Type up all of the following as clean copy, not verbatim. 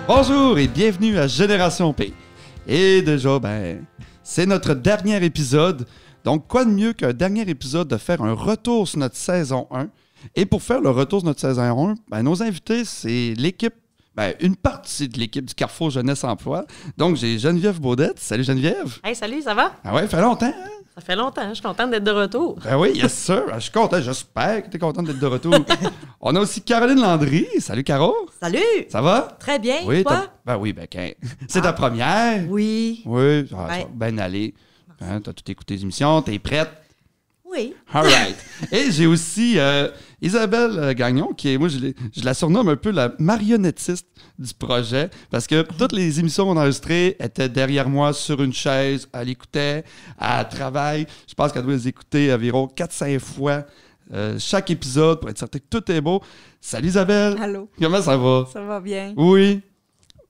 Bonjour et bienvenue à Génération P. Et déjà, c'est notre dernier épisode. Donc, quoi de mieux qu'un dernier épisode de faire un retour sur notre saison 1. Et pour faire le retour sur notre saison 1, nos invités, c'est l'équipe, une partie de l'équipe du Carrefour Jeunesse Emploi. Donc, j'ai Geneviève Baudette. Salut Geneviève. Hey, salut, ça va? Ah ouais, ça fait longtemps, hein? Ça fait longtemps, je suis contente d'être de retour. Ben oui, yes sir. Je suis content, j'espère que tu es contente d'être de retour. On a aussi Caroline Landry. Salut Caro. Salut! Ça va? Très bien, Oui, toi? c'est ta première. Oui. Oui, ça va bien aller. Hein, tu as tout écouté les émissions, tu es prête? Oui. All right. Et j'ai aussi Isabelle Gagnon, qui est, moi, je la surnomme un peu la marionnettiste du projet, parce que toutes les émissions qu'on a enregistrées étaient derrière moi sur une chaise, elle écoutait, elle travaille. Je pense qu'elle doit les écouter environ 4-5 fois chaque épisode pour être certain que tout est beau. Salut Isabelle! Allô? Comment ça va? Ça va bien. Oui.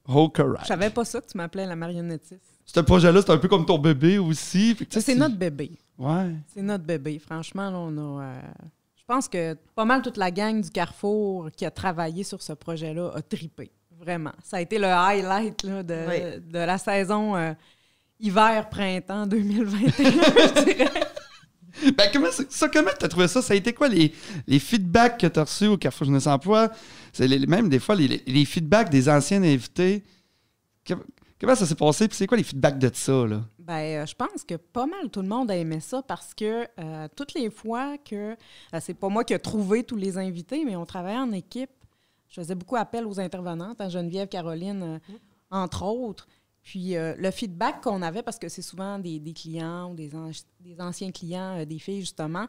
Oh, correct. Je savais pas ça que tu m'appelais la marionnettiste. Ce projet-là, c'est un peu comme ton bébé aussi. C'est notre bébé. Ouais. C'est notre bébé. Franchement, là, on a... je pense que pas mal toute la gang du Carrefour qui a travaillé sur ce projet-là a trippé. Vraiment. Ça a été le highlight là, de la saison hiver-printemps 2021, je dirais. Comment tu as trouvé ça? Ça a été quoi les feedbacks que tu as reçus au Carrefour Jeunesse Emploi? C'est même des fois les feedbacks des anciens invités. Comment ça s'est passé? Puis c'est quoi les feedbacks de ça, là? Je pense que pas mal tout le monde a aimé ça parce que toutes les fois que... c'est pas moi qui ai trouvé tous les invités, mais on travaillait en équipe. Je faisais beaucoup appel aux intervenantes, à Geneviève, Caroline, entre autres. Puis le feedback qu'on avait, parce que c'est souvent des clients ou des anciens clients, des filles, justement,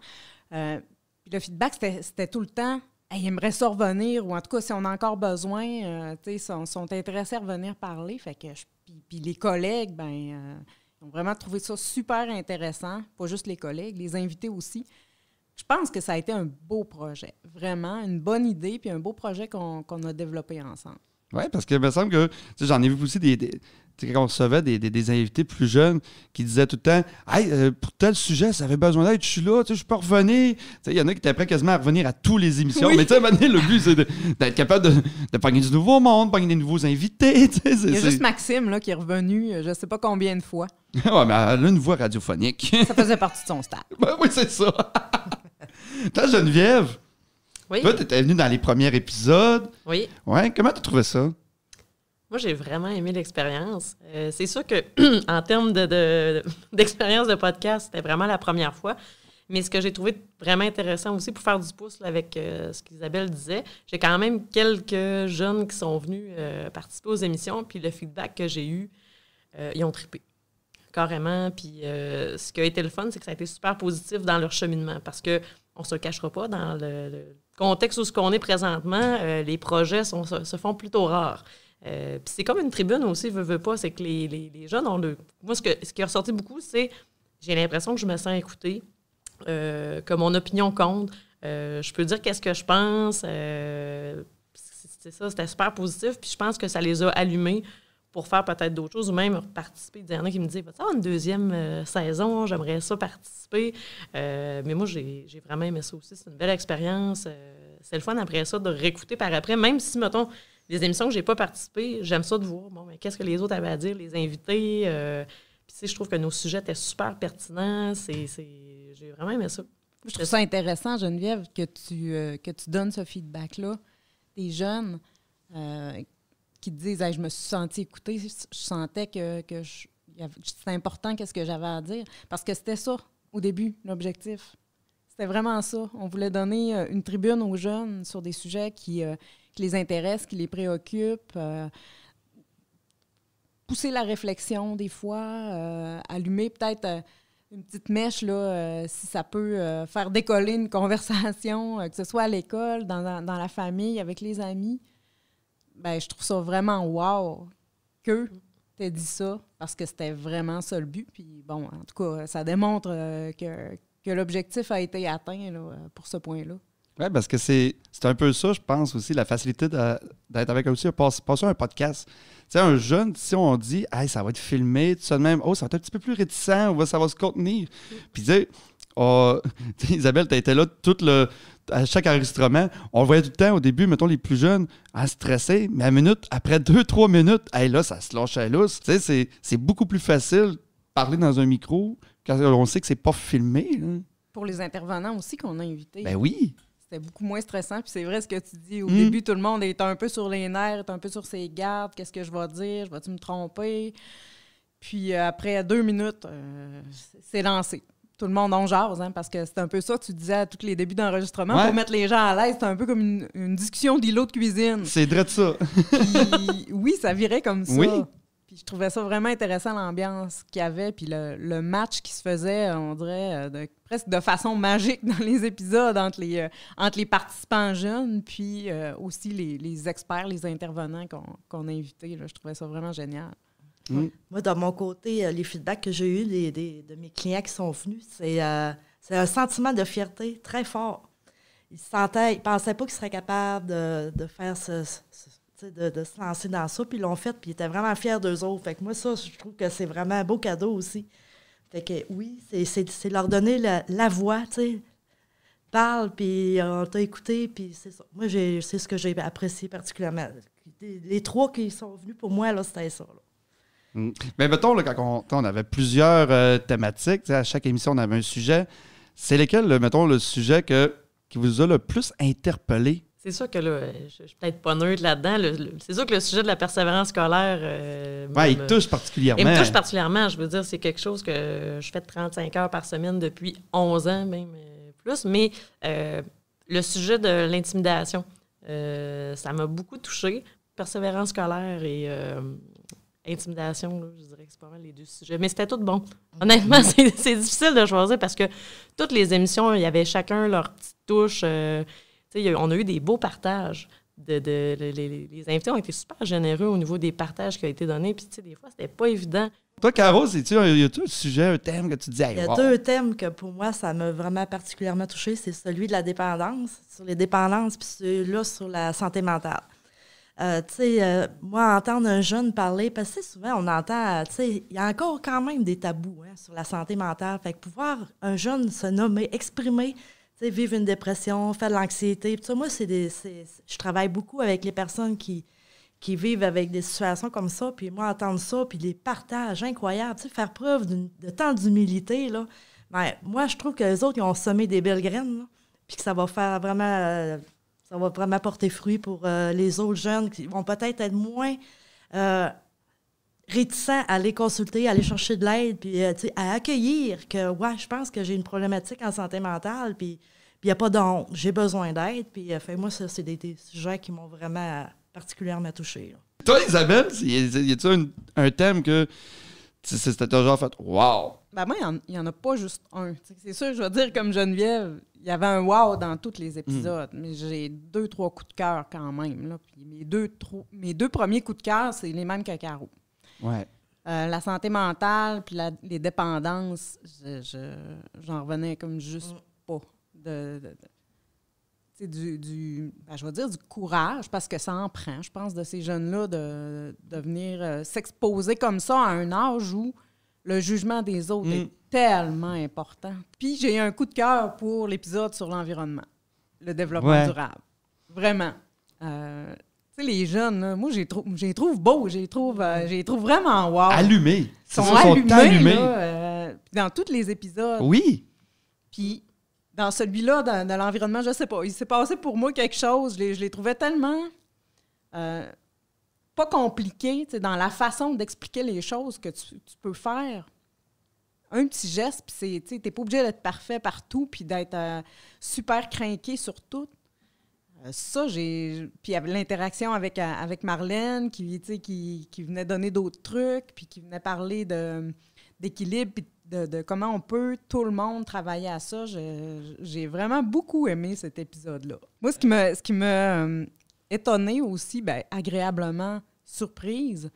puis le feedback, c'était tout le temps « Hey, ils aimeraient ça revenir » ou en tout cas, si on a encore besoin, ils sont intéressés à revenir parler. Fait que puis les collègues, ont vraiment trouvé ça super intéressant. Pas juste les collègues, les invités aussi. Je pense que ça a été un beau projet. Vraiment, une bonne idée puis un beau projet qu'on a développé ensemble. Oui, parce que il me semble que j'en ai vu aussi quand on recevait des invités plus jeunes qui disaient tout le temps « Hey, pour tel sujet, ça avait besoin d'être, je suis là, je peux revenir. » Il y en a qui étaient prêts quasiment à revenir à toutes les émissions. Oui. Mais à un moment donné, le but, c'est d'être capable de pogner du nouveau monde, pogner des nouveaux invités. Il y a juste Maxime là, qui est revenu, je ne sais pas combien de fois. Oui, mais elle a une voix radiophonique. Ça faisait partie de son stade. Oui, c'est ça. Toi, Geneviève, Oui. toi, tu étais venue dans les premiers épisodes. Oui. Ouais, comment tu as trouvé ça? Moi, j'ai vraiment aimé l'expérience. C'est sûr que en termes d'expérience de podcast, c'était vraiment la première fois. Mais ce que j'ai trouvé vraiment intéressant aussi, pour faire du pouce là, avec ce qu'Isabelle disait, j'ai quand même quelques jeunes qui sont venus participer aux émissions, puis le feedback que j'ai eu, ils ont trippé. Carrément. Puis ce qui a été le fun, c'est que ça a été super positif dans leur cheminement, parce que on se le cachera pas, dans le contexte où ce qu'on est présentement, les projets se font plutôt rares. Puis c'est comme une tribune aussi, veux pas, c'est que les jeunes ont le... Moi, ce qui est ressorti beaucoup, c'est j'ai l'impression que je me sens écoutée, que mon opinion compte. Je peux dire qu'est-ce que je pense. C'est ça, c'était super positif. Puis je pense que ça les a allumés pour faire peut-être d'autres choses ou même participer. Il y en a qui me disaient, va-t-il avoir une deuxième saison? J'aimerais ça participer. Mais moi, j'ai vraiment aimé ça aussi. C'est une belle expérience. C'est le fun après ça de réécouter par après. Même si, mettons, les émissions que j'ai pas participé, j'aime ça de voir, mais qu'est-ce que les autres avaient à dire, les invités. Puis je trouve que nos sujets étaient super pertinents. J'ai vraiment aimé ça. Je trouve ça intéressant, Geneviève, que tu donnes ce feedback-là. Des jeunes qui te disent hey, « je me suis sentie écoutée, je sentais que c'était important qu'est-ce que j'avais à dire ». Parce que c'était ça, au début, l'objectif. C'était vraiment ça. On voulait donner une tribune aux jeunes sur des sujets qui les intéressent, qui les préoccupent, pousser la réflexion des fois, allumer peut-être une petite mèche, là, si ça peut faire décoller une conversation, que ce soit à l'école, dans la famille, avec les amis. Je trouve ça vraiment wow que tu aies dit ça, parce que c'était vraiment ça le but. Puis bon, en tout cas, ça démontre que l'objectif a été atteint là, pour ce point-là. Oui, parce que c'est un peu ça, je pense aussi, la facilité d'être avec aussi, passer un podcast. Tu sais, un jeune, si on dit, hey, ça va être filmé, tout ça de même, oh, ça va être un petit peu plus réticent, ça va se contenir. Puis, tu sais, Isabelle, tu étais là tout à chaque enregistrement, on le voyait tout le temps au début, mettons les plus jeunes, stressés, mais après 2-3 minutes, hey, là, ça se lâche à lousse. Tu sais, c'est beaucoup plus facile de parler dans un micro quand on sait que c'est pas filmé. Hein. Pour les intervenants aussi qu'on a invités. Ben oui. C'était beaucoup moins stressant. Puis c'est vrai ce que tu dis. Au début, tout le monde est un peu sur les nerfs, est un peu sur ses gardes. Qu'est-ce que je vais dire? Vais-tu me tromper? Puis après 2 minutes, c'est lancé. Tout le monde en jase, hein, parce que c'est un peu ça que tu disais à tous les débuts d'enregistrement. Pour mettre les gens à l'aise, c'est un peu comme une discussion d'îlot de cuisine. C'est vrai de ça. Puis oui, ça virait comme ça. Oui. Puis je trouvais ça vraiment intéressant, l'ambiance qu'il y avait, puis le match qui se faisait, on dirait, presque de façon magique dans les épisodes entre les participants jeunes, puis aussi les experts, les intervenants qu'on a invités. Là, je trouvais ça vraiment génial. Moi, de mon côté, les feedbacks que j'ai eus de mes clients qui sont venus, c'est un sentiment de fierté très fort. Ils pensaient pas qu'ils seraient capables de faire de se lancer dans ça, puis ils l'ont fait, puis ils étaient vraiment fiers d'eux autres. Fait que moi, ça, je trouve que c'est vraiment un beau cadeau aussi. Fait que oui, c'est leur donner la voix, tu sais. Parle, puis on t'a écouté, puis c'est ça. Moi, c'est ce que j'ai apprécié particulièrement. Les 3 qui sont venus pour moi, là, c'était ça, là. Mais mettons, là, quand on avait plusieurs thématiques, à chaque émission, on avait un sujet. C'est lesquels, mettons, le sujet qui vous a le plus interpellé? C'est sûr que là, je suis peut-être pas neutre là-dedans. C'est sûr que le sujet de la persévérance scolaire... il touche particulièrement. Il me touche particulièrement. Je veux dire, c'est quelque chose que je fais 35 heures par semaine depuis 11 ans, même plus. Mais le sujet de l'intimidation, ça m'a beaucoup touchée. Persévérance scolaire et... intimidation, là, je dirais que c'est pas mal les 2 sujets. Mais c'était tout bon. Honnêtement, c'est difficile de choisir parce que toutes les émissions, il y avait chacun leur petite touche. On a eu des beaux partages. Les invités ont été super généreux au niveau des partages qui ont été donnés. Puis, des fois, c'était pas évident. Toi, Caro, y a-tu un sujet, un thème que tu dis? Il y a 2 thèmes que pour moi, ça m'a vraiment particulièrement touché. C'est celui de la dépendance, sur les dépendances, puis celui-là sur la santé mentale. Moi, entendre un jeune parler, parce que souvent, on entend, il y a encore quand même des tabous sur la santé mentale. Fait que pouvoir un jeune se nommer, exprimer, vivre une dépression, faire de l'anxiété. Moi, je travaille beaucoup avec les personnes qui vivent avec des situations comme ça. Puis moi, entendre ça, puis les partages incroyables, faire preuve de tant d'humilité, là. Ben, moi, je trouve que les autres, ils ont semé des belles graines, là, puis que ça va faire vraiment... ça va vraiment porter fruit pour les autres jeunes qui vont peut-être être moins réticents à aller consulter, à aller chercher de l'aide, puis à accueillir que, je pense que j'ai une problématique en santé mentale, puis il n'y a pas de honte, j'ai besoin d'aide. Puis moi, ça, c'est des sujets qui m'ont vraiment particulièrement touchée. Là. Toi, Isabelle, y a-t-il un thème que c'était toujours fait « wow ». Ben moi, il n'y en a pas juste un. C'est sûr, je vais dire comme Geneviève, il y avait un wow dans tous les épisodes, mais j'ai 2-3 coups de cœur quand même. Là. Puis mes deux premiers coups de cœur, c'est les mêmes que Caro. Ouais. La santé mentale puis les dépendances, j'en revenais comme juste pas. Je vais dire du courage, parce que ça en prend, je pense, de ces jeunes-là de venir s'exposer comme ça à un âge où le jugement des autres est tellement important. Puis j'ai un coup de cœur pour l'épisode sur l'environnement, le développement durable. Vraiment. Les jeunes, là, moi, je les trouve beaux, je les trouve vraiment wow. Allumés. Ils sont allumés. Là, dans tous les épisodes. Oui. Puis dans celui-là, dans l'environnement, je sais pas. Il s'est passé pour moi quelque chose. Je les trouvais tellement pas compliqués dans la façon d'expliquer les choses que tu peux faire. Un petit geste, puis tu n'es pas obligé d'être parfait partout puis d'être super crinqué sur tout. Ça, puis il y avait l'interaction avec Marlène qui venait donner d'autres trucs, puis qui venait parler d'équilibre, puis de comment on peut, tout le monde, travailler à ça. J'ai vraiment beaucoup aimé cet épisode-là. Moi, ce qui m'a étonnée aussi, agréablement surprise,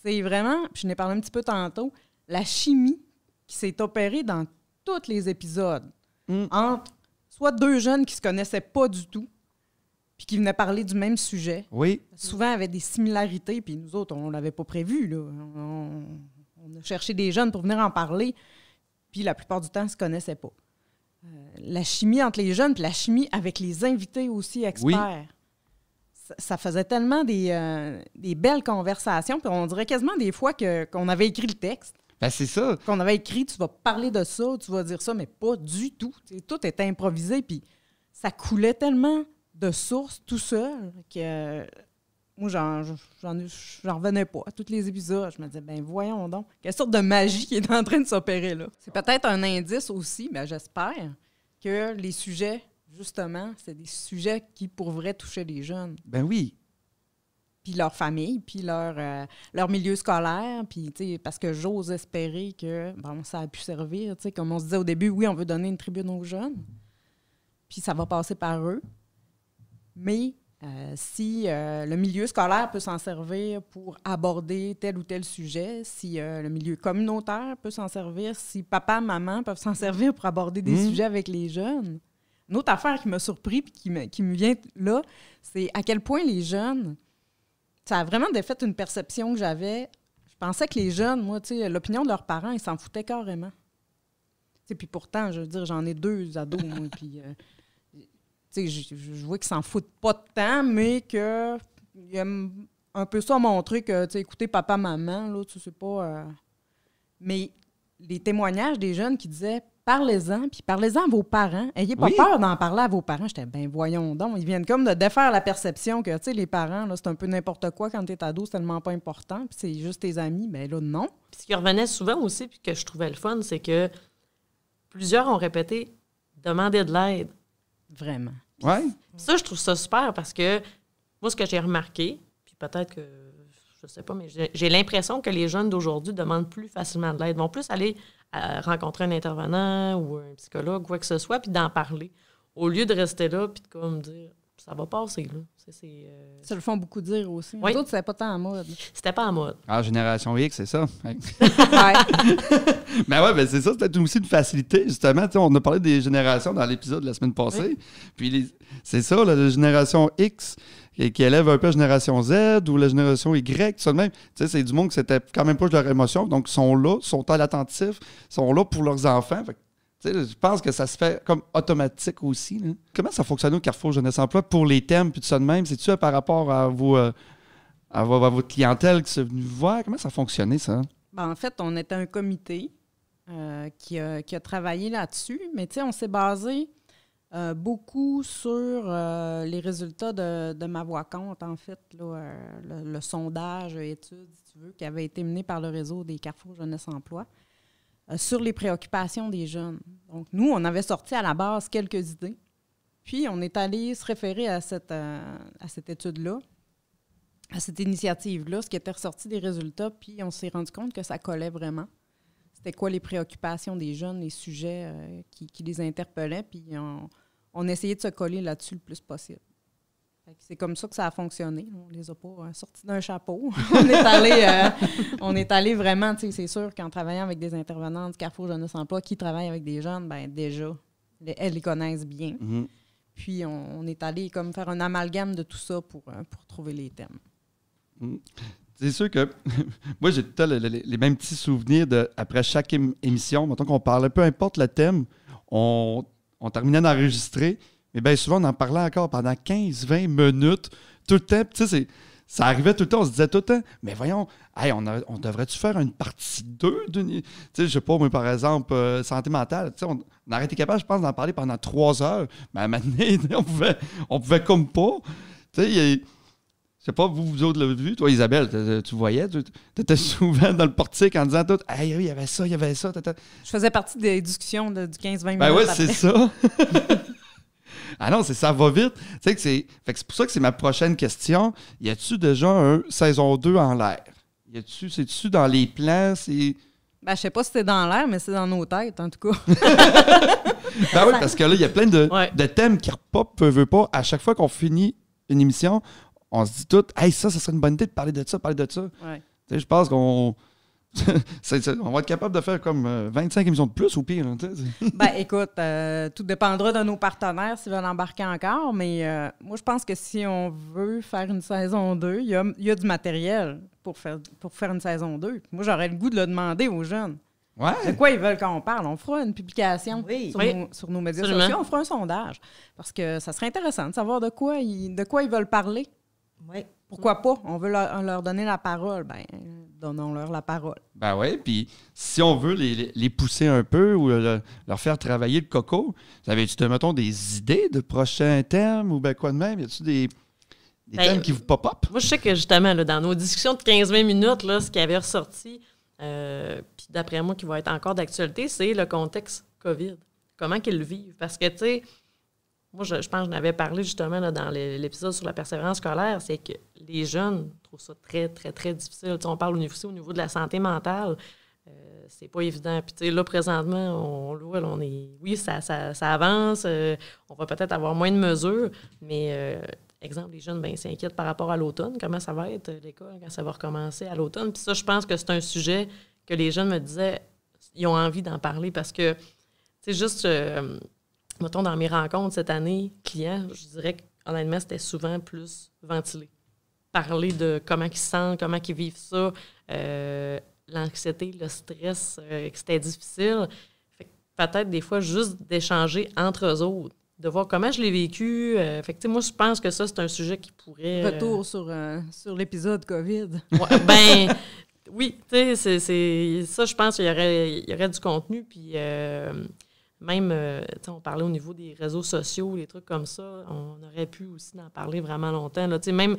c'est vraiment, puis je n'ai parlé un petit peu tantôt, la chimie qui s'est opérée dans tous les épisodes. Entre soit 2 jeunes qui ne se connaissaient pas du tout, puis qui venaient parler du même sujet. Oui. Souvent avec des similarités, puis nous autres, on ne l'avait pas prévu, là. On a cherché des jeunes pour venir en parler, puis la plupart du temps, ils ne se connaissaient pas. la chimie entre les jeunes, puis la chimie avec les invités aussi experts. Ça faisait tellement des belles conversations, puis on dirait quasiment des fois qu'on avait écrit le texte. Ben, c'est ça. Qu'on avait écrit, tu vas parler de ça, tu vas dire ça, mais pas du tout. T'sais, tout était improvisé, puis ça coulait tellement de sources tout seul que moi, j'en revenais pas à tous les épisodes. Je me disais, ben voyons donc, quelle sorte de magie qui est en train de s'opérer là. C'est peut-être un indice aussi, ben j'espère, que les sujets, justement, c'est des sujets qui, pour vrai, touchaient les jeunes. Ben oui. Puis leur famille, puis leur milieu scolaire, puis parce que j'ose espérer que ça a pu servir. Comme on se disait au début, oui, on veut donner une tribune aux jeunes, puis ça va passer par eux. Mais si le milieu scolaire peut s'en servir pour aborder tel ou tel sujet, si le milieu communautaire peut s'en servir, si papa, maman peuvent s'en servir pour aborder des sujets avec les jeunes. Une autre affaire qui m'a surpris et qui me vient là, c'est à quel point les jeunes... Ça a vraiment défait une perception que j'avais. Je pensais que les jeunes, moi, l'opinion de leurs parents, ils s'en foutaient carrément. Puis pourtant, je veux dire, j'en ai 2 ados, moi, puis... je vois qu'ils s'en foutent pas de temps, mais qu'ils aiment un peu ça montrer que, écoutez, papa, maman, là, c'est pas... Mais les témoignages des jeunes qui disaient « Parlez-en, puis parlez-en à vos parents. Ayez pas peur d'en parler à vos parents. » J'étais « Ben voyons donc. » Ils viennent comme de défaire la perception que, les parents, là, c'est un peu n'importe quoi quand t'es ado, c'est tellement pas important, puis c'est juste tes amis. Ben là, non. Puis ce qui revenait souvent aussi, puis que je trouvais le fun, c'est que plusieurs ont répété « Demandez de l'aide. » Vraiment. Ouais. Ça, je trouve ça super parce que moi, ce que j'ai remarqué, puis peut-être que, je sais pas, mais j'ai l'impression que les jeunes d'aujourd'hui demandent plus facilement de l'aide. Ils vont plus aller rencontrer un intervenant ou un psychologue, quoi que ce soit, puis d'en parler. Au lieu de rester là, puis de comme dire, ça va passer, là. Ça le font beaucoup dire aussi. Oui. D'autres, c'était pas tant en mode. C'était pas en mode. Ah, Génération X, c'est ça. Ouais. Ouais. Ben ouais, ben c'est ça, c'est peut-être aussi une facilité, justement. On a parlé des générations dans l'épisode de la semaine passée. Oui. Puis c'est ça, la génération X qui élève un peu la génération Z ou la génération Y, tout ça de même. C'est du monde qui s'était quand même proche de leur émotion, donc ils sont là, sont à l'attentif, sont là pour leurs enfants. Fait, je pense que ça se fait comme automatique aussi. Là. Comment ça fonctionne au Carrefour Jeunesse Emploi pour les thèmes puis tout ça de même? C'est-tu par rapport à votre clientèle qui s'est venue voir? Comment ça fonctionnait, ça? Ben, en fait, on était un comité qui a travaillé là-dessus, mais on s'est basé beaucoup sur les résultats de ma voix compte, en fait, là, le sondage, étude, si tu veux, qui avait été mené par le réseau des Carrefour Jeunesse Emploi sur les préoccupations des jeunes. Donc, nous, on avait sorti à la base quelques idées, puis on est allé se référer à cette étude-là, à cette initiative-là, ce qui était ressorti des résultats, puis on s'est rendu compte que ça collait vraiment. C'était quoi les préoccupations des jeunes, les sujets qui les interpellaient, puis on essayait de se coller là-dessus le plus possible. C'est comme ça que ça a fonctionné. On les a pas sortis d'un chapeau. on est allé vraiment, c'est sûr qu'en travaillant avec des intervenants du Carrefour Jeunesse Emploi qui travaillent avec des jeunes, ben déjà, elles les connaissent bien. Mm-hmm. Puis on est allé comme faire un amalgame de tout ça pour trouver les thèmes. Mm. C'est sûr que moi, j'ai tout le temps les mêmes petits souvenirs après chaque émission. Mettons qu'on parlait, peu importe le thème, on terminait d'enregistrer, mais bien souvent, on en parlait encore pendant 15-20 minutes, tout le temps. Tu sais, ça arrivait tout le temps, on se disait tout le temps, mais voyons, hey, on devrait-tu faire une partie 2 d'une... Tu sais, je sais pas, moi, par exemple, santé mentale, tu sais, on aurait été capable, je pense, d'en parler pendant 3 heures, mais à un moment donné, on pouvait comme pas. Tu sais, je sais pas, vous autres l'avez vu, toi, Isabelle, tu voyais, tu étais souvent dans le portique en disant tout, « Hey, oui, il y avait ça, il y avait ça. » Je faisais partie des discussions du 15-20 minutes. Ben oui, c'est ça. Ah non, ça va vite. Tu sais que c'est pour ça que c'est ma prochaine question. Y a-tu déjà un saison 2 en l'air? C'est-tu dans les plans? Ben, je sais pas si c'est dans l'air, mais c'est dans nos têtes, en tout cas. Ben oui, parce que là, il y a plein de thèmes qui repopent, veut pas. À chaque fois qu'on finit une émission, on se dit tout, « Hey, ça serait une bonne idée de parler de ça, Ouais. Je pense qu'on on va être capable de faire comme 25 émissions de plus, au pire. Hein, ben, écoute, tout dépendra de nos partenaires s'ils veulent embarquer encore, mais moi, je pense que si on veut faire une saison 2, il y a du matériel pour faire une saison 2. Moi, j'aurais le goût de le demander aux jeunes. De quoi ils veulent qu'on parle. On fera une publication sur nos médias sociaux. On fera un sondage. Parce que ça serait intéressant de savoir de quoi ils veulent parler. Oui. Pourquoi pas? On veut leur donner la parole. Ben, donnons-leur la parole. Ben oui, puis si on veut les pousser un peu ou leur faire travailler le coco, avais-tu, mettons, des idées de prochains thèmes ou ben quoi de même? Y a-tu des thèmes qui vous pop-up? Moi, je sais que justement, là, dans nos discussions de 15-20 minutes, là, ce qui avait ressorti, puis d'après moi, qui va être encore d'actualité, c'est le contexte COVID. Comment qu'ils le vivent? Parce que, tu sais, moi, je pense que j'en avais parlé justement là, dans l'épisode sur la persévérance scolaire, c'est que les jeunes trouvent ça très, très, très difficile. T'sais, on parle aussi au niveau de la santé mentale. C'est pas évident. Puis, tu sais, là, présentement, on est... Oui, ça avance. On va peut-être avoir moins de mesures, mais... exemple, les jeunes s'inquiètent par rapport à l'automne. Comment ça va être l'école quand ça va recommencer à l'automne? Puis ça, je pense que c'est un sujet que les jeunes me disaient, ils ont envie d'en parler parce que, tu sais, juste, mettons, dans mes rencontres cette année, clients, je dirais qu'honnêtement, c'était souvent plus ventilé. Parler de comment ils se sentent, comment ils vivent ça, l'anxiété, le stress, que c'était difficile. Fait que peut-être des fois, juste d'échanger entre eux autres, de voir comment je l'ai vécu. Fait que, moi, je pense que ça, c'est un sujet qui pourrait... Retour sur l'épisode COVID. Ouais, oui, tu sais, c'est ça, je pense qu'il y aurait du contenu. Puis même, on parlait au niveau des réseaux sociaux, des trucs comme ça, on aurait pu aussi en parler vraiment longtemps. Tu sais, même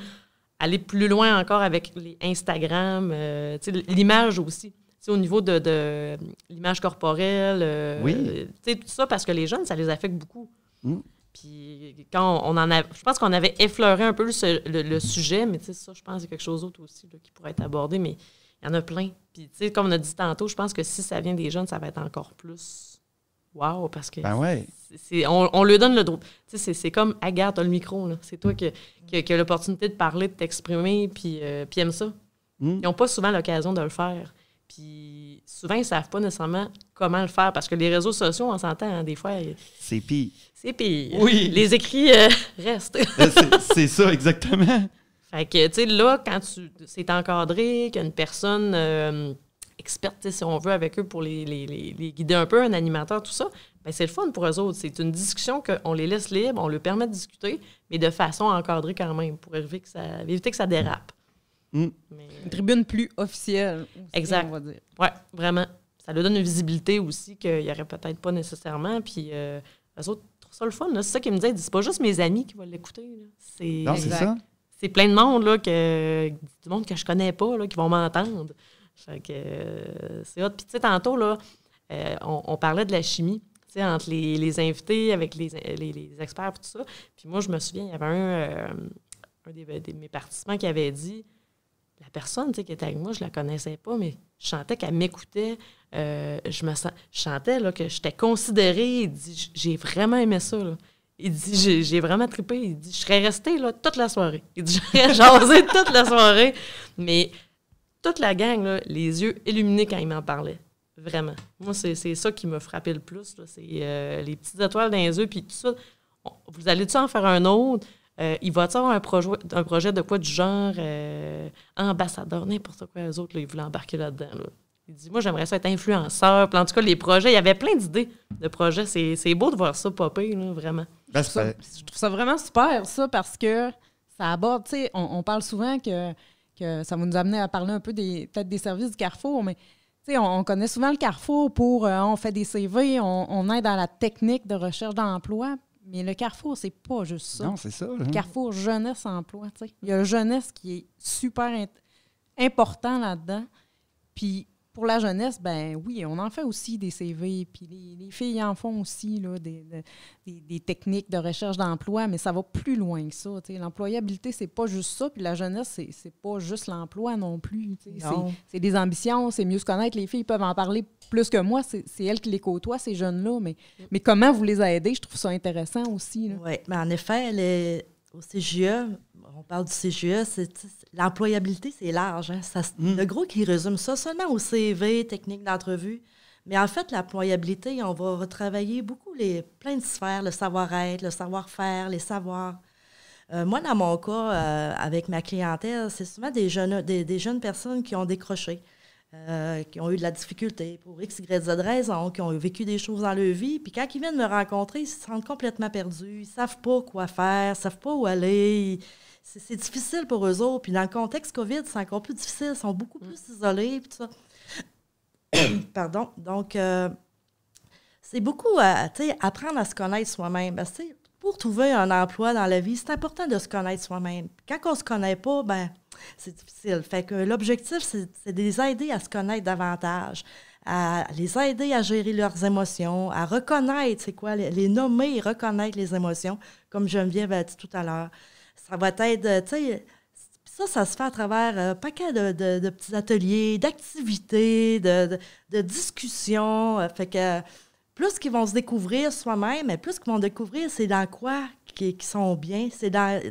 aller plus loin encore avec les Instagram, tu sais, l'image aussi. T'sais, au niveau de l'image corporelle, oui. Tout ça, parce que les jeunes, ça les affecte beaucoup. Puis quand on en a, je pense qu'on avait effleuré un peu le sujet, mais ça, je pense que c'est quelque chose d'autre aussi là, qui pourrait être abordé, mais il y en a plein. Puis comme on a dit tantôt, je pense que si ça vient des jeunes, ça va être encore plus wow, parce que on lui donne le droit. C'est comme, regarde, t'as le micro, là. C'est toi qui as l'opportunité de parler, de t'exprimer, puis aime ça. Ils n'ont pas souvent l'occasion de le faire. Puis souvent, ils ne savent pas nécessairement comment le faire parce que les réseaux sociaux, on s'entend, hein, des fois... C'est pire. C'est pire. Oui. Les écrits restent. C'est ça, exactement. Fait que, tu sais, là, quand c'est encadré, qu'il y a une personne experte, si on veut, avec eux pour les guider un peu, un animateur, tout ça, bien, c'est le fun pour eux autres. C'est une discussion qu'on les laisse libres, on leur permet de discuter, mais de façon encadrée quand même, pour éviter que ça dérape. Mais... Une tribune plus officielle. Aussi, exact. On va dire. Oui, vraiment. Ça lui donne une visibilité aussi qu'il n'y aurait peut-être pas nécessairement. Puis eux autres trouvent ça le fun. Là. C'est ça qu'ils me disaient. C'est pas juste mes amis qui vont l'écouter. Non, c'est ça. C'est plein de monde, là, du monde que je connais pas, là, qui vont m'entendre. Fait que c'est hot. Puis tu sais, tantôt, là, on parlait de la chimie. Entre les invités, avec les experts et tout ça. Puis moi, je me souviens, il y avait un de mes participants qui avait dit... La personne qui était avec moi, je la connaissais pas, mais je sentais qu'elle m'écoutait. Je sentais là, que j'étais considérée. Il dit, j'ai vraiment aimé ça. Là. Il dit, j'ai vraiment trippé. Il dit, je serais restée là, toute la soirée. Il dit, j'aurais jasé toute la soirée. Mais toute la gang, là, les yeux illuminés quand il m'en parlait. Vraiment. Moi, c'est ça qui m'a frappé le plus. Là. C'est les petites étoiles dans les yeux, puis tout ça. Vous allez-tu en faire un autre? Il va y avoir un projet de quoi du genre ambassadeur, n'importe quoi, eux autres, là, ils voulaient embarquer là-dedans. Là. Il dit, moi, j'aimerais ça être influenceur. Puis en tout cas, les projets, il y avait plein d'idées de projets. C'est beau de voir ça popper, là, vraiment. Je trouve ça vraiment super, ça, parce que ça aborde, tu sais, on parle souvent que ça va nous amener à parler un peu peut-être des services du Carrefour, mais tu sais, on connaît souvent le Carrefour pour, on fait des CV, on aide dans la technique de recherche d'emploi. Mais le Carrefour, c'est pas juste ça. Non, c'est ça. Le Carrefour jeunesse-emploi, tu sais. Il y a la jeunesse qui est super important là-dedans. Puis pour la jeunesse, ben oui, on en fait aussi des CV. Puis les filles en font aussi, là, des techniques de recherche d'emploi, mais ça va plus loin que ça. Tu sais. L'employabilité, c'est pas juste ça. Puis la jeunesse, c'est pas juste l'emploi non plus. Tu sais. C'est des ambitions, c'est mieux se connaître. Les filles peuvent en parler plus que moi. C'est elles qui les côtoient, ces jeunes-là. Mais comment vous les aidez, je trouve ça intéressant aussi. Oui, mais en effet, au CGE, on parle du CGE, l'employabilité, c'est large. Hein? Le gros qui résume ça seulement au CV, technique d'entrevue. Mais en fait, l'employabilité, on va retravailler beaucoup plein de sphères, le savoir-être, le savoir-faire, les savoirs. Moi, dans mon cas, avec ma clientèle, c'est souvent des jeunes personnes qui ont décroché. qui ont eu de la difficulté pour X, Y, Z raison, qui ont vécu des choses dans leur vie. Puis quand ils viennent me rencontrer, ils se sentent complètement perdus. Ils ne savent pas quoi faire, ils ne savent pas où aller. C'est difficile pour eux autres. Puis dans le contexte COVID, c'est encore plus difficile. Ils sont beaucoup plus isolés. Puis tout ça. Pardon. Donc, c'est beaucoup apprendre à se connaître soi-même. Parce que, pour trouver un emploi dans la vie, c'est important de se connaître soi-même. Quand on ne se connaît pas, c'est difficile. Fait que l'objectif, c'est de les aider à se connaître davantage, à les aider à gérer leurs émotions, à reconnaître, c'est quoi, les nommer et reconnaître les émotions, comme Geneviève a dit tout à l'heure. Ça va être, tu sais, ça se fait à travers un paquet de petits ateliers, d'activités, de discussions. Fait que plus qu'ils vont se découvrir soi-même, mais plus qu'ils vont découvrir c'est dans quoi qu'ils sont bien, c'est dans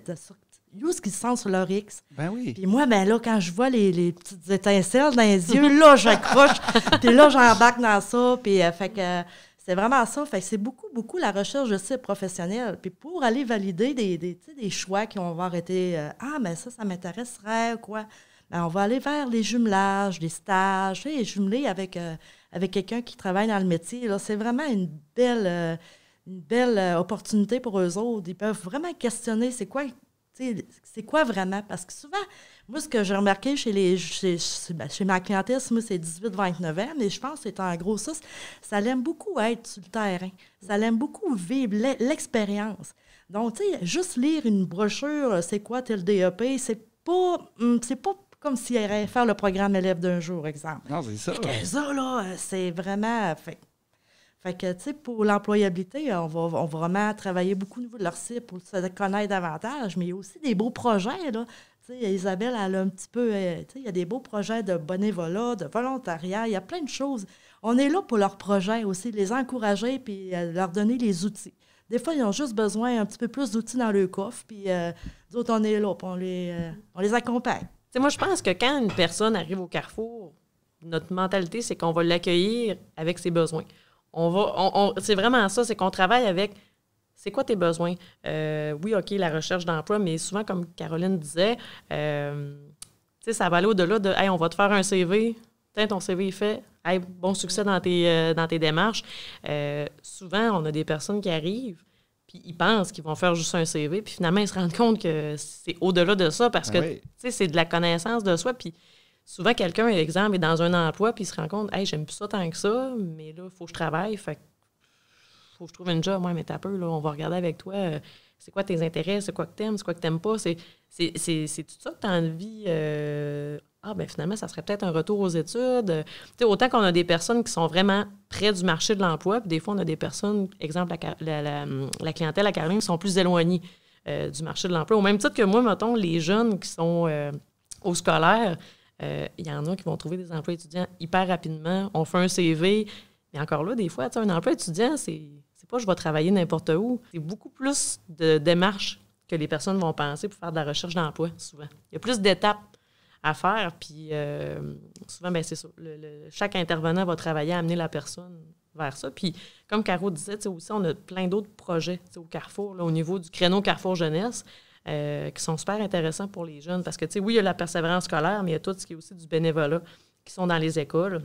où est-ce qu'ils se sentent sur leur X. Ben oui. Puis moi, là, quand je vois les petites étincelles dans les yeux, là, j'accroche, puis là, j'embarque dans ça, puis fait que c'est vraiment ça. Fait que c'est beaucoup la recherche de cibles professionnelles. Puis pour aller valider des choix qui vont avoir été mais ça m'intéresserait ou quoi, on va aller vers les jumelages, les stages, et jumeler avec quelqu'un qui travaille dans le métier. Là, c'est vraiment une belle opportunité pour eux autres. Ils peuvent vraiment questionner c'est quoi vraiment? Parce que souvent, moi, ce que j'ai remarqué chez ma clientèle, moi, c'est 18-29 ans, mais je pense que c'est en gros ça l'aime beaucoup être sur le terrain. Ça l'aime beaucoup vivre l'expérience. Donc, tu sais, juste lire une brochure, c'est quoi tel DEP, c'est pas comme s'il allait faire le programme élève d'un jour, exemple. Non, c'est ça. Ça, là, c'est vraiment... Fait que, tu sais, pour l'employabilité, on va vraiment travailler beaucoup au niveau de leur site pour se connaître davantage, mais il y a aussi des beaux projets, là. Tu sais, Isabelle, elle a un petit peu... tu sais, il y a des beaux projets de bénévolat, de volontariat, il y a plein de choses. On est là pour leurs projets aussi, les encourager puis leur donner les outils. Des fois, ils ont juste besoin un petit peu plus d'outils dans leur coffre, puis nous autres, on est là, puis on les accompagne. Tu sais, moi, je pense que quand une personne arrive au Carrefour, notre mentalité, c'est qu'on va l'accueillir avec ses besoins. C'est vraiment ça, c'est qu'on travaille avec c'est quoi tes besoins. Oui, OK, la recherche d'emploi, mais souvent, comme Caroline disait, tu sais, ça va aller au-delà de hey, on va te faire un CV, tiens, ton CV est fait, hey, bon succès dans tes démarches. Souvent, on a des personnes qui arrivent, puis ils pensent qu'ils vont faire juste un CV, puis finalement, ils se rendent compte que c'est au-delà de ça, parce que tu sais, c'est de la connaissance de soi, puis souvent, quelqu'un, par exemple, est dans un emploi puis il se rend compte « Hey, j'aime plus ça tant que ça, mais là, il faut que je travaille, fait faut que je trouve une job. Ouais, mais t'as peur, là, on va regarder avec toi. C'est quoi tes intérêts? C'est quoi que t'aimes? C'est quoi que t'aimes pas? C'est tout ça que t'as envie... finalement, ça serait peut-être un retour aux études. Tu sais, autant qu'on a des personnes qui sont vraiment près du marché de l'emploi, puis des fois, on a des personnes, exemple, la clientèle à Caroline, qui sont plus éloignées du marché de l'emploi. Au même titre que moi, mettons, les jeunes qui sont au scolaire... Il y en a qui vont trouver des emplois étudiants hyper rapidement. On fait un CV. Mais encore là, des fois, un emploi étudiant, c'est pas je vais travailler n'importe où. C'est beaucoup plus de démarches que les personnes vont penser pour faire de la recherche d'emploi, souvent. Il y a plus d'étapes à faire. Puis souvent, c'est ça. Chaque intervenant va travailler à amener la personne vers ça. Puis comme Caro disait, aussi, on a plein d'autres projets au Carrefour, là, au niveau du créneau Carrefour Jeunesse. Qui sont super intéressants pour les jeunes. Parce que, tu sais, oui, il y a la persévérance scolaire, mais il y a tout ce qui est aussi du bénévolat qui sont dans les écoles.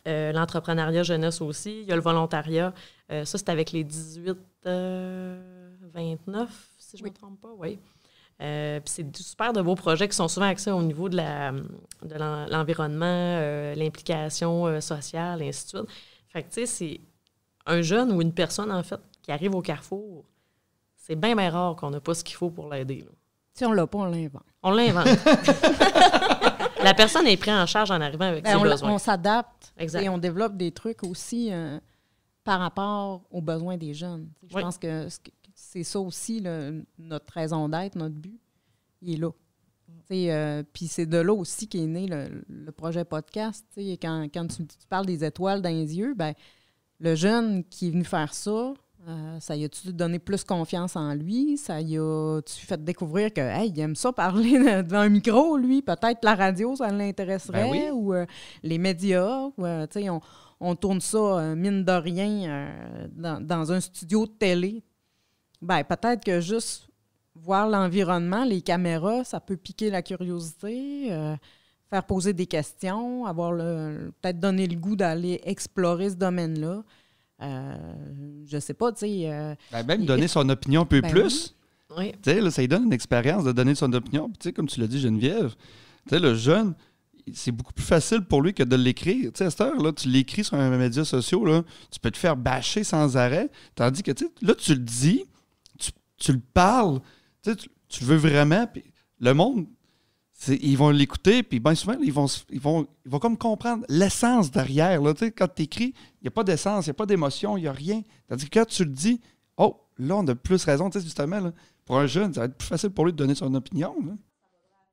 L'entrepreneuriat jeunesse aussi. Il y a le volontariat. Ça, c'est avec les 18-29, si je ne me trompe pas, oui. Puis c'est super de beaux projets qui sont souvent axés au niveau de l'environnement, l'implication sociale, et ainsi de suite. Fait que, tu sais, c'est un jeune ou une personne, en fait, qui arrive au Carrefour. C'est bien rare qu'on n'a pas ce qu'il faut pour l'aider. Là. Si on l'a pas, on l'invente. On l'invente. La personne est prise en charge en arrivant avec ses besoins. On s'adapte exact. Et on développe des trucs aussi par rapport aux besoins des jeunes. Je pense que c'est ça aussi, notre raison d'être, notre but. Il est là. Puis c'est de là aussi qu'est né le projet podcast. Quand tu parles des étoiles dans les yeux, le jeune qui est venu faire ça, ça y a-tu donné plus confiance en lui? Ça y a-tu fait découvrir que il aime ça parler devant un micro, lui? Peut-être la radio, ça l'intéresserait? Ou les médias? Ou, on tourne ça, mine de rien, dans un studio de télé. Peut-être que juste voir l'environnement, les caméras, ça peut piquer la curiosité. faire poser des questions, peut-être donner le goût d'aller explorer ce domaine-là. Je sais pas, tu sais... même donner son opinion un peu plus. Oui. Tu sais, là, ça lui donne une expérience de donner son opinion. Puis, tu sais, comme tu l'as dit, Geneviève, tu sais, le jeune, c'est beaucoup plus facile pour lui que de l'écrire. Tu sais, à cette heure, là, tu l'écris sur un média social, là, tu peux te faire bâcher sans arrêt. Tandis que, tu sais, là, tu le dis, tu le parles, tu sais, tu veux vraiment, puis le monde, ils vont l'écouter, puis bien souvent, ils vont comme comprendre l'essence derrière. Là, tu sais, quand tu écris, il n'y a pas d'essence, il n'y a pas d'émotion, il n'y a rien. Tandis que quand tu le dis, oh, là, on a plus raison, tu sais, justement, là, pour un jeune, ça va être plus facile pour lui de donner son opinion. Là.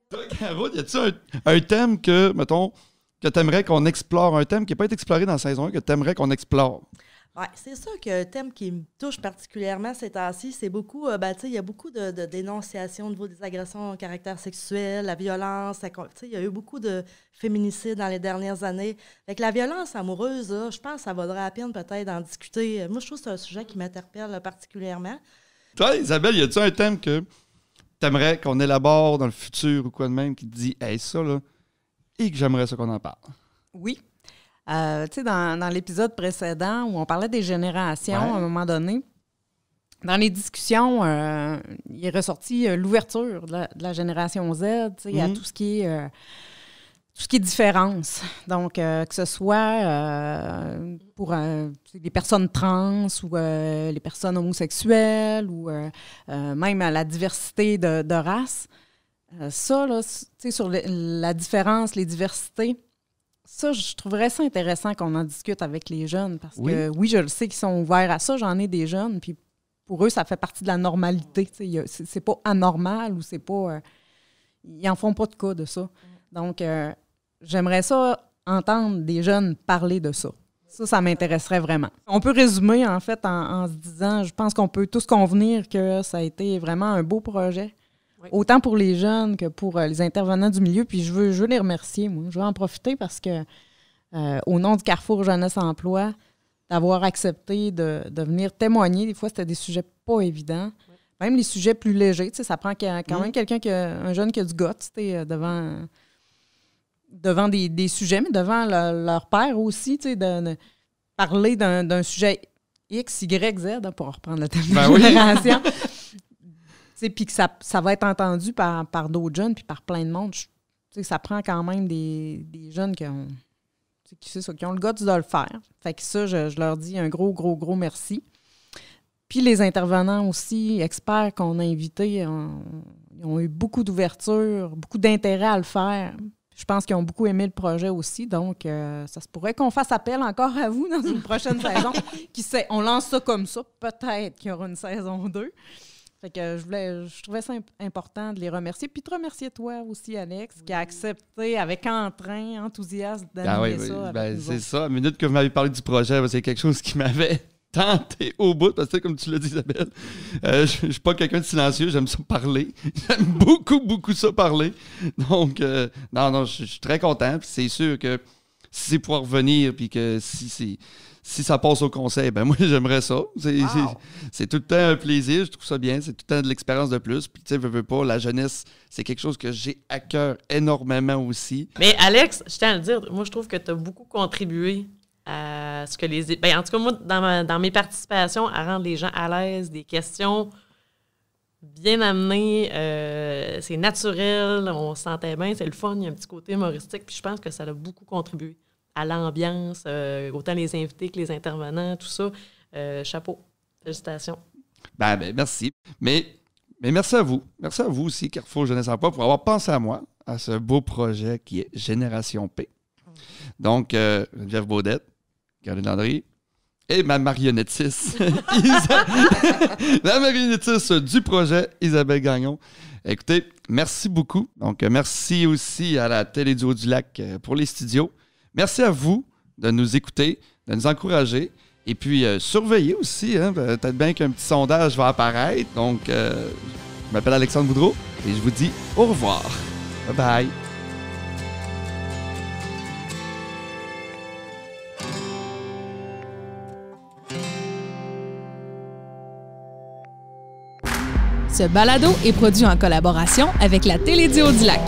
Toi, Caro, y a-t-il un thème que, mettons, que tu aimerais qu'on explore, un thème qui n'a pas été exploré dans la saison 1, que tu aimerais qu'on explore? Oui, c'est sûr qu'un thème qui me touche particulièrement ces temps-ci, c'est beaucoup, il y a beaucoup de dénonciations au niveau des agressions au caractère sexuel, la violence, il y a eu beaucoup de féminicides dans les dernières années. Fait que la violence amoureuse, là, je pense que ça vaudrait la peine peut-être d'en discuter. Moi, je trouve que c'est un sujet qui m'interpelle particulièrement. Toi, Isabelle, y a-t-il un thème que t'aimerais qu'on élabore dans le futur ou quoi de même qui te dit « Hey, ça, là, et que j'aimerais ça qu'on en parle. » Oui. Tu sais, dans l'épisode précédent où on parlait des générations, à un moment donné, dans les discussions, il est ressorti l'ouverture de la génération Z, tu sais, à tout ce qui est différence. Donc, que ce soit pour les personnes trans ou les personnes homosexuelles ou même à la diversité de race. Ça, là, tu sais, sur la différence, les diversités, ça, je trouverais ça intéressant qu'on en discute avec les jeunes parce que, oui, je le sais qu'ils sont ouverts à ça. J'en ai des jeunes, puis pour eux, ça fait partie de la normalité. C'est pas anormal ou c'est pas... ils en font pas de cas de ça. Donc, j'aimerais ça entendre des jeunes parler de ça. Ça m'intéresserait vraiment. On peut résumer, en fait, en se disant, je pense qu'on peut tous convenir que ça a été vraiment un beau projet. Oui. Autant pour les jeunes que pour les intervenants du milieu. Puis je veux les remercier, moi. Je veux en profiter parce que, au nom du Carrefour Jeunesse Emploi, d'avoir accepté de venir témoigner. Des fois, c'était des sujets pas évidents. Oui. Même les sujets plus légers. Tu sais, ça prend quand même quelqu'un un jeune qui a du guts, tu sais, devant des sujets, mais devant leur père aussi, tu sais, de parler d'un sujet X, Y, Z, hein, pour reprendre le thème de la génération. Puis que ça va être entendu par d'autres jeunes puis par plein de monde. Ça prend quand même des jeunes qui ont le goût de le faire. Fait que ça, je leur dis un gros, gros, gros merci. Puis les intervenants aussi, experts qu'on a invités, ils ont eu beaucoup d'ouverture, beaucoup d'intérêt à le faire. Je pense qu'ils ont beaucoup aimé le projet aussi. Donc, ça se pourrait qu'on fasse appel encore à vous dans une prochaine saison. Qui sait, on lance ça comme ça. Peut-être qu'il y aura une saison 2. Fait que je trouvais ça important de les remercier. Puis te remercier toi aussi, Alex, qui a accepté avec entrain, enthousiasme d'animer ça. C'est ça. À la minute que vous m'avez parlé du projet, c'est quelque chose qui m'avait tenté au bout. Parce que comme tu l'as dit, Isabelle, je ne suis pas quelqu'un de silencieux. J'aime ça parler. J'aime beaucoup, beaucoup ça parler. Donc, non, je suis très content. Puis c'est sûr que si c'est pour revenir, puis que si ça passe au conseil, ben moi, j'aimerais ça. C'est tout le temps un plaisir. Je trouve ça bien. C'est tout le temps de l'expérience de plus. Puis, tu sais, veux pas, la jeunesse, c'est quelque chose que j'ai à cœur énormément aussi. Mais Alex, je tiens à le dire, moi, je trouve que tu as beaucoup contribué à ce que en tout cas, moi, dans mes participations, à rendre les gens à l'aise, des questions bien amenées, c'est naturel, on se sentait bien, c'est le fun, il y a un petit côté humoristique. Puis je pense que ça a beaucoup contribué à l'ambiance, autant les invités que les intervenants, tout ça. Chapeau. Félicitations. Ben, merci. Mais merci à vous. Merci à vous aussi, Carrefour Jeunesse Emploi, pour avoir pensé à moi, à ce beau projet qui est Génération P. Donc, Geneviève Baudette, Caroline Landry et ma marionnettiste, la marionnettiste du projet, Isabelle Gagnon. Écoutez, merci beaucoup. Donc, merci aussi à la Télé du Haut-du-Lac pour les studios. Merci à vous de nous écouter, de nous encourager et puis surveiller aussi. Hein, peut-être bien qu'un petit sondage va apparaître. Donc, je m'appelle Alexandre Boudreau et je vous dis au revoir. Bye bye. Ce balado est produit en collaboration avec la Télé du Haut-du-Lac.